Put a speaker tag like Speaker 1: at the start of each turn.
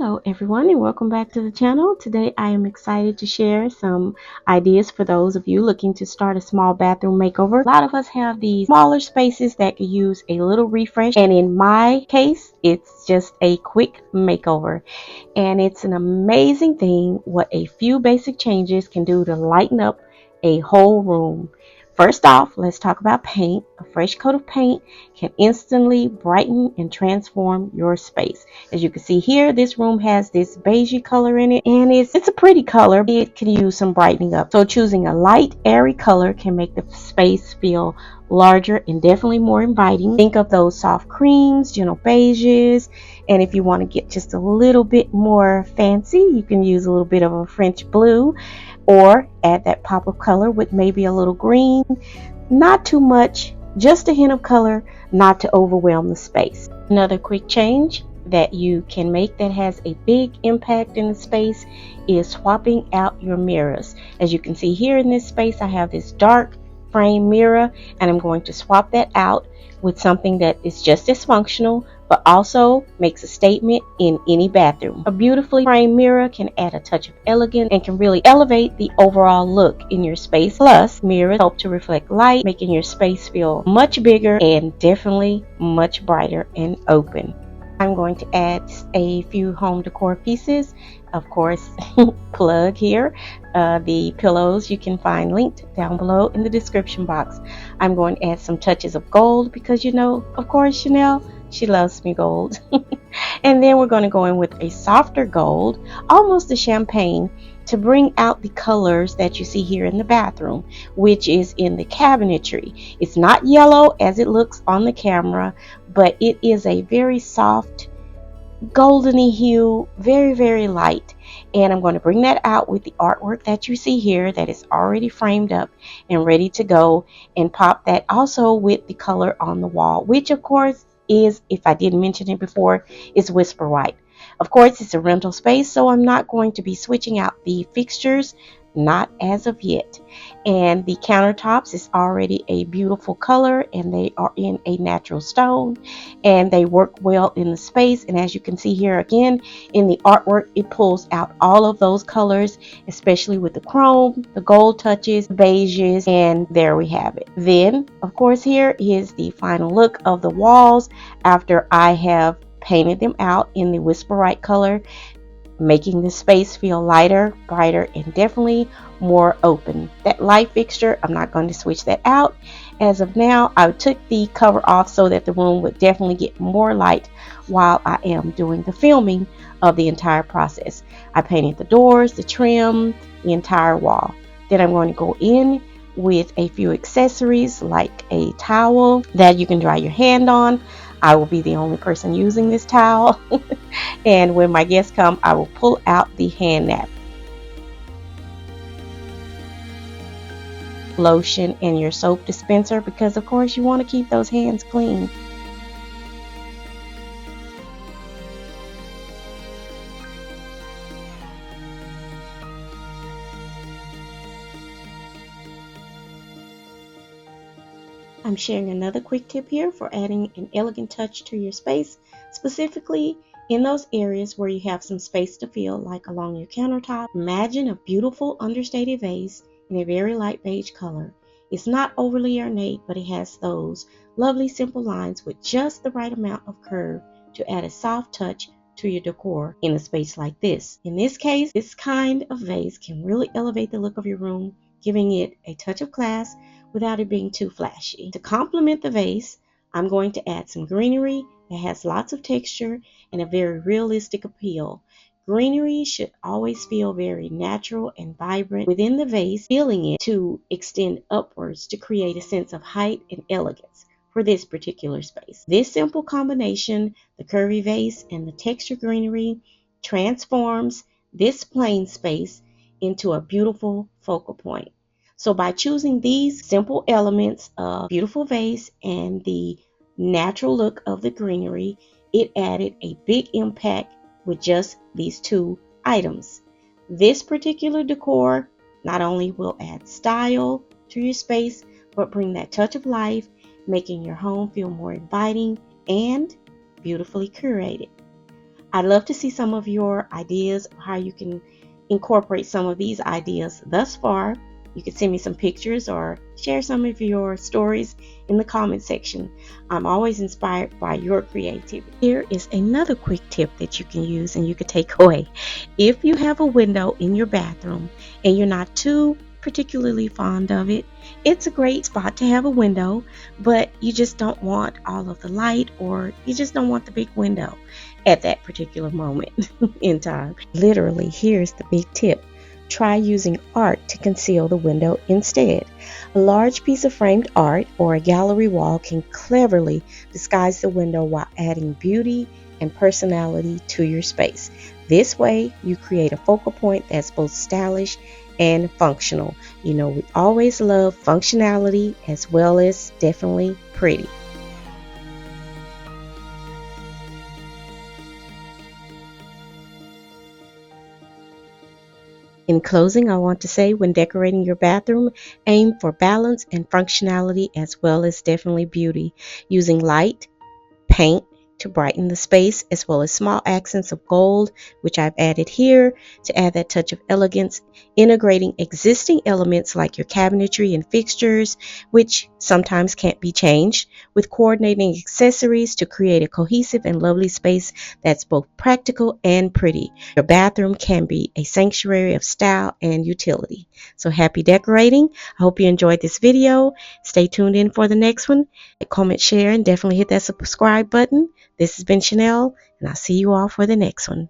Speaker 1: Hello everyone and welcome back to the channel. Today I am excited to share some ideas for those of you looking to start a small bathroom makeover. A lot of us have these smaller spaces that could use a little refresh, and in my case it's just a quick makeover, and it's an amazing thing what a few basic changes can do to lighten up a whole room. First off, let's talk about paint. A fresh coat of paint can instantly brighten and transform your space. As you can see here, this room has this beigey color in it, and it's a pretty color. It can use some brightening up. So choosing a light, airy color can make the space feel larger and definitely more inviting. Think of those soft creams, gentle beiges, and if you want to get just a little bit more fancy, you can use a little bit of a French blue, or add that pop of color with maybe a little green. Not too much, just a hint of color, not to overwhelm the space. Another quick change that you can make that has a big impact in the space is swapping out your mirrors. As you can see here in this space, I have this dark frame mirror, and I'm going to swap that out with something that is just as functional but also makes a statement in any bathroom. A beautifully framed mirror can add a touch of elegance and can really elevate the overall look in your space. Plus, mirrors help to reflect light, making your space feel much bigger and definitely much brighter and open. I'm going to add a few home decor pieces. Of course, plug here, the pillows you can find linked down below in the description box. I'm going to add some touches of gold because of course, Chanel, she loves me gold. And then we're going to go in with a softer gold, almost a champagne, to bring out the colors that you see here in the bathroom, which is in the cabinetry. It's not yellow as it looks on the camera, but it is a very soft goldeny hue, very, very light. And I'm going to bring that out with the artwork that you see here that is already framed up and ready to go, and pop that also with the color on the wall, which of course is, if I didn't mention it before, is Whisper White. Of course, it's a rental space, so I'm not going to be switching out the fixtures, not as of yet. And the countertops is already a beautiful color, and they are in a natural stone, and they work well in the space. And as you can see here again in the artwork, it pulls out all of those colors, especially with the chrome, the gold touches, beiges, and there we have it. Then of course, here is the final look of the walls after I have painted them out in the Whisper White color, making the space feel lighter, brighter, and definitely more open. That light fixture, I'm not going to switch that out. As of now, I took the cover off so that the room would definitely get more light while I am doing the filming of the entire process. I painted the doors, the trim, the entire wall. Then I'm going to go in with a few accessories like a towel that you can dry your hand on. I will be the only person using this towel. And when my guests come, I will pull out the hand napkin, lotion, and your soap dispenser, because of course you want to keep those hands clean. I'm sharing another quick tip here for adding an elegant touch to your space, specifically in those areas where you have some space to fill, like along your countertop. Imagine a beautiful understated vase in a very light beige color. It's not overly ornate, but it has those lovely simple lines with just the right amount of curve to add a soft touch to your decor in a space like this. In this case, this kind of vase can really elevate the look of your room, giving it a touch of class without it being too flashy. To complement the vase, I'm going to add some greenery that has lots of texture and a very realistic appeal. Greenery should always feel very natural and vibrant within the vase, feeling it to extend upwards to create a sense of height and elegance for this particular space. This simple combination, the curvy vase and the texture greenery, transforms this plain space into a beautiful focal point. So by choosing these simple elements of beautiful vase and the natural look of the greenery, it added a big impact with just these two items. This particular decor not only will add style to your space, but bring that touch of life, making your home feel more inviting and beautifully curated. I'd love to see some of your ideas of how you can incorporate some of these ideas thus far. You can send me some pictures or share some of your stories in the comment section. I'm always inspired by your creativity. Here is another quick tip that you can use and you can take away. If you have a window in your bathroom and you're not too particularly fond of it, it's a great spot to have a window, but you just don't want all of the light, or you just don't want the big window at that particular moment in time. Literally, here's the big tip. Try using art to conceal the window instead. A large piece of framed art or a gallery wall can cleverly disguise the window while adding beauty and personality to your space. This way, you create a focal point that's both stylish and functional. You know, we always love functionality as well as definitely pretty. In closing, I want to say when decorating your bathroom, aim for balance and functionality as well as definitely beauty, using light, paint to brighten the space, as well as small accents of gold, which I've added here to add that touch of elegance, integrating existing elements like your cabinetry and fixtures, which sometimes can't be changed, with coordinating accessories to create a cohesive and lovely space that's both practical and pretty. Your bathroom can be a sanctuary of style and utility. So happy decorating. I hope you enjoyed this video. Stay tuned in for the next one. Comment, share, and definitely hit that subscribe button. This has been Chanel, and I'll see you all for the next one.